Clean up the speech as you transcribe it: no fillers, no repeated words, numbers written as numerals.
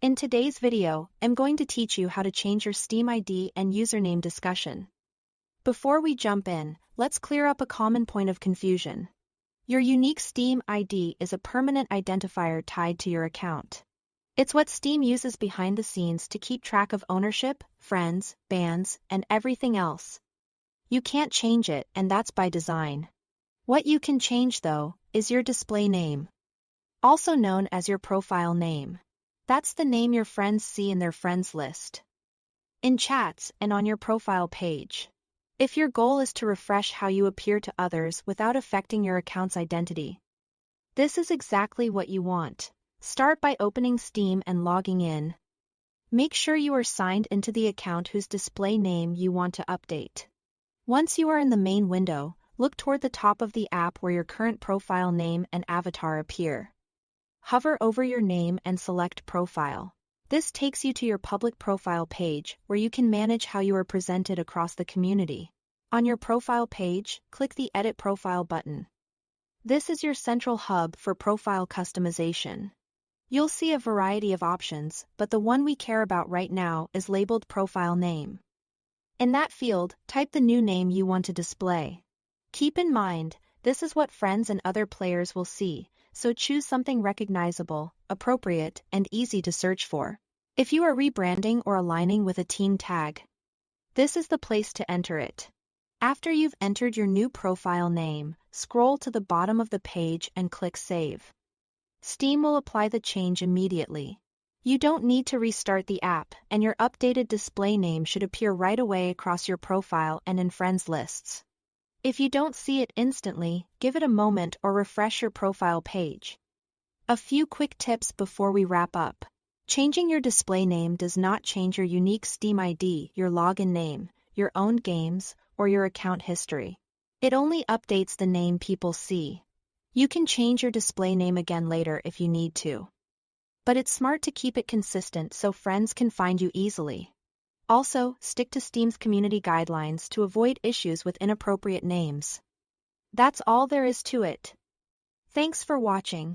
In today's video, I'm going to teach you how to change your Steam ID and username discussion. Before we jump in, let's clear up a common point of confusion. Your unique Steam ID is a permanent identifier tied to your account. It's what Steam uses behind the scenes to keep track of ownership, friends, bans, and everything else. You can't change it, and that's by design. What you can change, though, is your display name, also known as your profile name. That's the name your friends see in their friends list, in chats, and on your profile page. If your goal is to refresh how you appear to others without affecting your account's identity, this is exactly what you want. Start by opening Steam and logging in. Make sure you are signed into the account whose display name you want to update. Once you are in the main window, look toward the top of the app where your current profile name and avatar appear. Hover over your name and select Profile. This takes you to your public profile page, where you can manage how you are presented across the community. On your profile page, click the Edit Profile button. This is your central hub for profile customization. You'll see a variety of options, but the one we care about right now is labeled Profile Name. In that field, type the new name you want to display. Keep in mind, this is what friends and other players will see, so choose something recognizable, appropriate, and easy to search for. If you are rebranding or aligning with a team tag, this is the place to enter it. After you've entered your new profile name, scroll to the bottom of the page and click Save. Steam will apply the change immediately. You don't need to restart the app, and your updated display name should appear right away across your profile and in friends lists. If you don't see it instantly, give it a moment or refresh your profile page. A few quick tips before we wrap up. Changing your display name does not change your unique Steam ID, your login name, your owned games, or your account history. It only updates the name people see. You can change your display name again later if you need to. But it's smart to keep it consistent so friends can find you easily. Also, stick to Steam's community guidelines to avoid issues with inappropriate names. That's all there is to it. Thanks for watching.